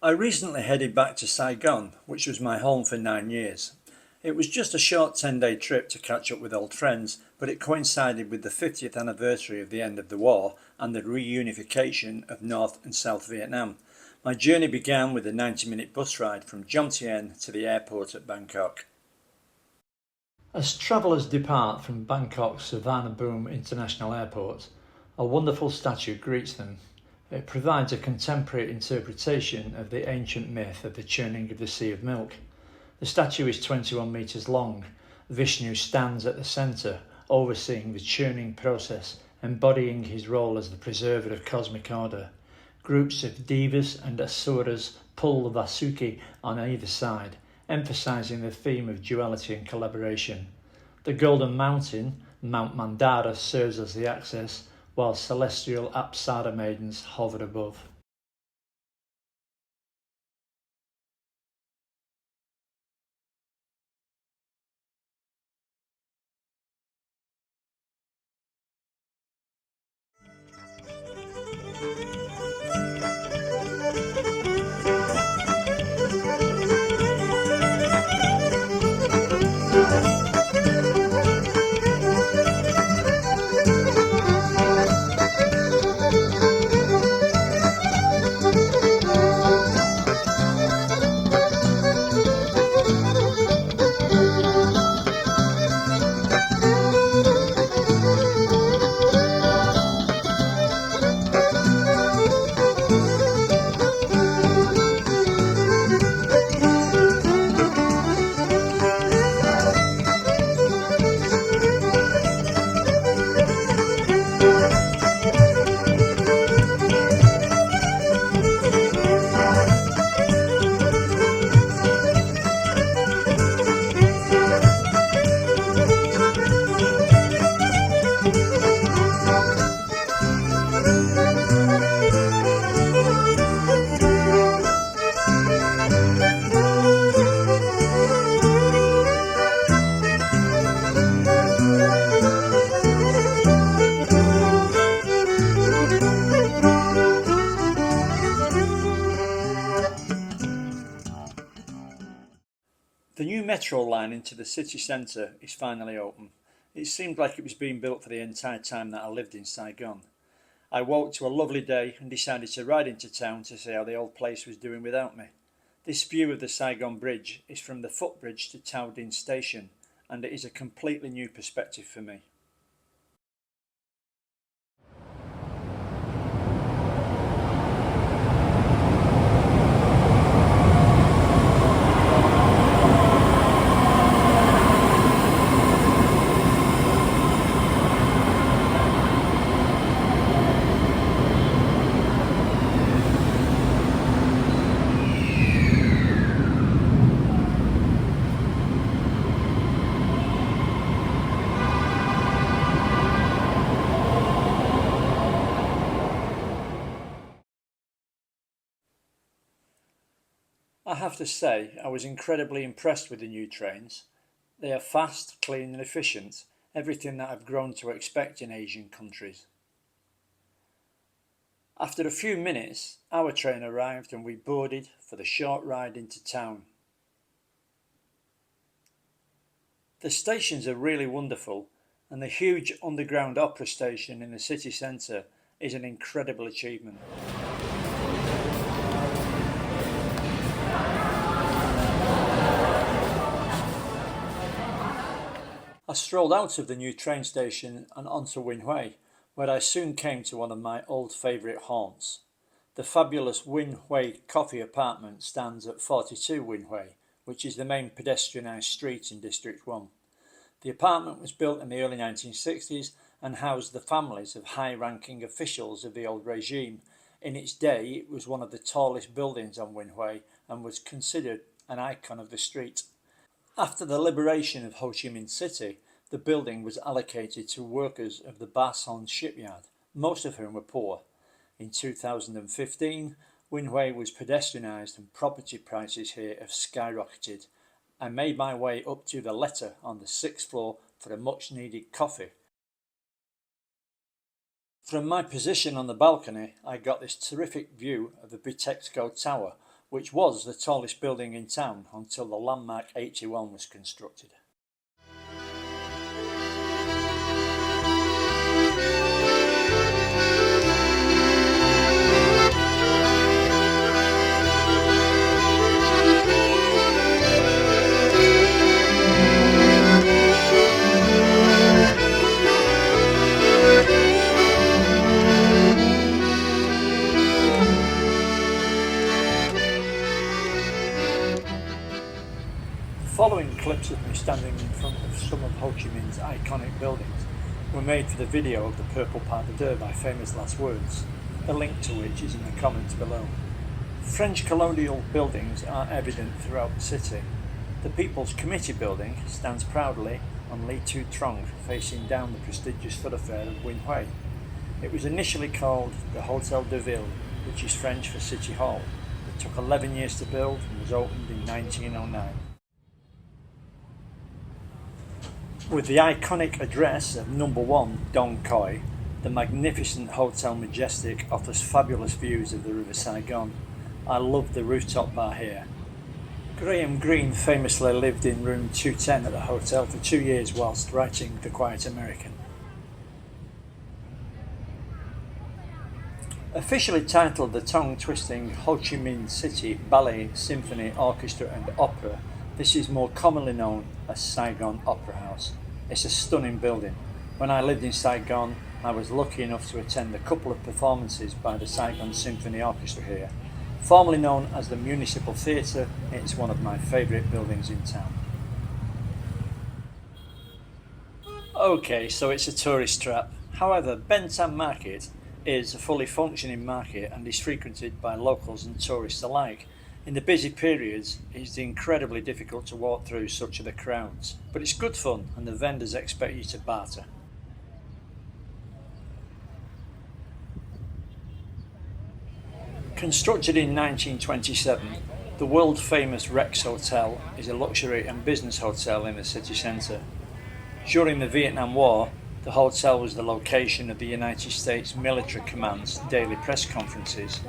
I recently headed back to Saigon, which was my home for 9 years. It was just a short 10-day trip to catch up with old friends, but it coincided with the 50th anniversary of the end of the war and the reunification of North and South Vietnam. My journey began with a 90-minute bus ride from Dien to the airport at Bangkok. As travellers depart from Bangkok's Suvarnabhumi International Airport, a wonderful statue greets them. It provides a contemporary interpretation of the ancient myth of the churning of the Sea of Milk. The statue is 21 metres long. Vishnu stands at the centre, overseeing the churning process, embodying his role as the preserver of cosmic order. Groups of devas and asuras pull the Vasuki on either side, emphasising the theme of duality and collaboration. The Golden Mountain, Mount Mandara, serves as the access, while celestial Apsara maidens hover above. The new metro line into the city centre is finally open. It seemed like it was being built for the entire time that I lived in Saigon. I woke to a lovely day and decided to ride into town to see how the old place was doing without me. This view of the Saigon Bridge is from the footbridge to Thao Dien station, and it is a completely new perspective for me. I have to say, I was incredibly impressed with the new trains. They are fast, clean and efficient, everything that I've grown to expect in Asian countries. After a few minutes, our train arrived and we boarded for the short ride into town. The stations are really wonderful, and the huge underground opera station in the city centre is an incredible achievement. I strolled out of the new train station and onto Nguyen Hue, where I soon came to one of my old favourite haunts. The fabulous Nguyen Hue Coffee Apartment stands at 42 Nguyen Hue, which is the main pedestrianised street in District 1. The apartment was built in the early 1960s and housed the families of high-ranking officials of the old regime. In its day, it was one of the tallest buildings on Nguyen Hue and was considered an icon of the street. After the liberation of Ho Chi Minh City, the building was allocated to workers of the Ba Son shipyard, most of whom were poor. In 2015, Nguyen Hue was pedestrianised and property prices here have skyrocketed. I made my way up to the letter on the 6th floor for a much needed coffee. From my position on the balcony, I got this terrific view of the Bitexco Tower, which was the tallest building in town until the landmark 81 was constructed. Following clips of me standing in front of some of Ho Chi Minh's iconic buildings were made for the video of the Purple Pas de Deux by Famous Last Words, a link to which is in the comments below. French colonial buildings are evident throughout the city. The People's Committee building stands proudly on Li Tu Trong, facing down the prestigious thoroughfare of Nguyen Hue. It was initially called the Hotel de Ville, which is French for City Hall. It took 11 years to build and was opened in 1909. With the iconic address of number 1 Dong Khoi, the magnificent Hotel Majestic offers fabulous views of the River Saigon. I love the rooftop bar here. Graham Greene famously lived in room 210 at the hotel for 2 years whilst writing The Quiet American. Officially titled the tongue-twisting Ho Chi Minh City Ballet, Symphony, Orchestra and Opera, this is more commonly known as Saigon Opera House. It's a stunning building. When I lived in Saigon, I was lucky enough to attend a couple of performances by the Saigon Symphony Orchestra here. Formerly known as the Municipal Theatre, it's one of my favourite buildings in town. Okay, so it's a tourist trap. However, Ben Thanh Market is a fully functioning market and is frequented by locals and tourists alike. In the busy periods, it's incredibly difficult to walk through such are the crowds, but it's good fun and the vendors expect you to barter. Constructed in 1927, the world-famous Rex Hotel is a luxury and business hotel in the city centre. During the Vietnam War, the hotel was the location of the United States Military Command's daily press conferences.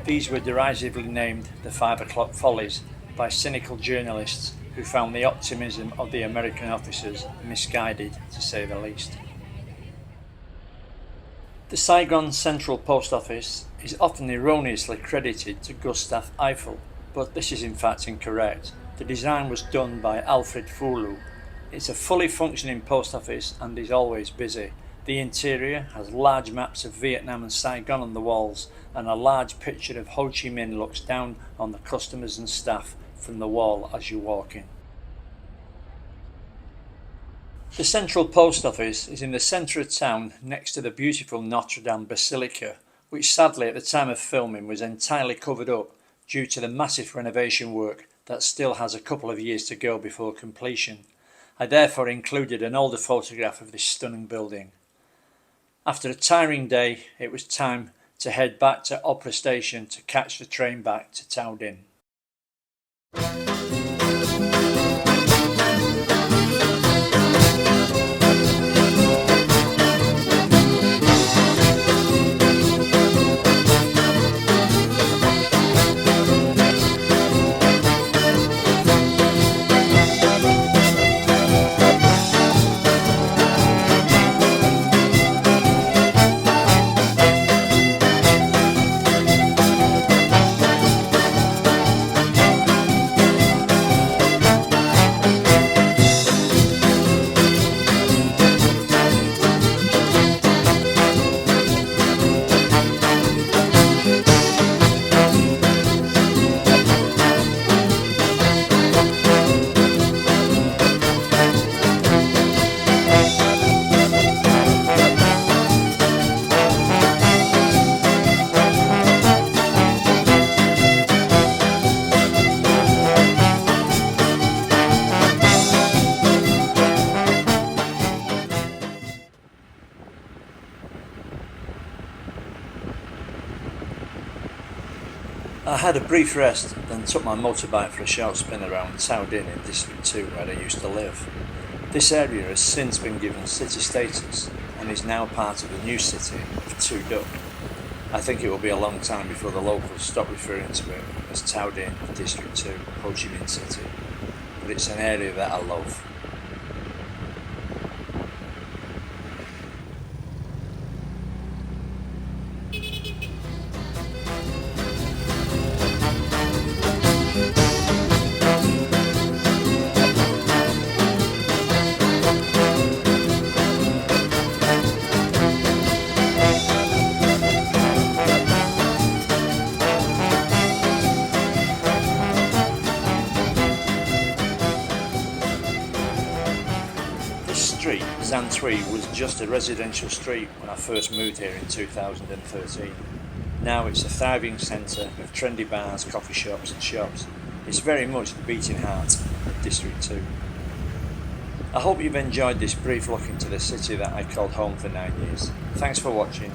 These were derisively named the 5 o'clock follies by cynical journalists who found the optimism of the American officers misguided, to say the least. The Saigon Central Post Office is often erroneously credited to Gustave Eiffel, but this is in fact incorrect. The design was done by Alfred Fulu. It's a fully functioning post office and is always busy. The interior has large maps of Vietnam and Saigon on the walls, and a large picture of Ho Chi Minh looks down on the customers and staff from the wall as you walk in. The Central Post Office is in the centre of town next to the beautiful Notre Dame Basilica, which sadly at the time of filming was entirely covered up due to the massive renovation work that still has a couple of years to go before completion. I therefore included an older photograph of this stunning building. After a tiring day, it was time to head back to Opera Station to catch the train back to Thao Dien. I had a brief rest, then took my motorbike for a short spin around Thao Dien in District 2 where I used to live. This area has since been given city status and is now part of the new city of Tu Duc. I think it will be a long time before the locals stop referring to it as Thao Dien District 2, Ho Chi Minh City, but it's an area that I love. This street, Zan 3, was just a residential street when I first moved here in 2013. Now it's a thriving centre of trendy bars, coffee shops and shops. It's very much the beating heart of District 2. I hope you've enjoyed this brief look into the city that I called home for 9 years. Thanks for watching.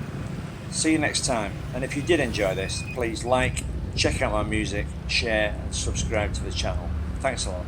See you next time, and if you did enjoy this, please like, check out my music, share and subscribe to the channel. Thanks a lot.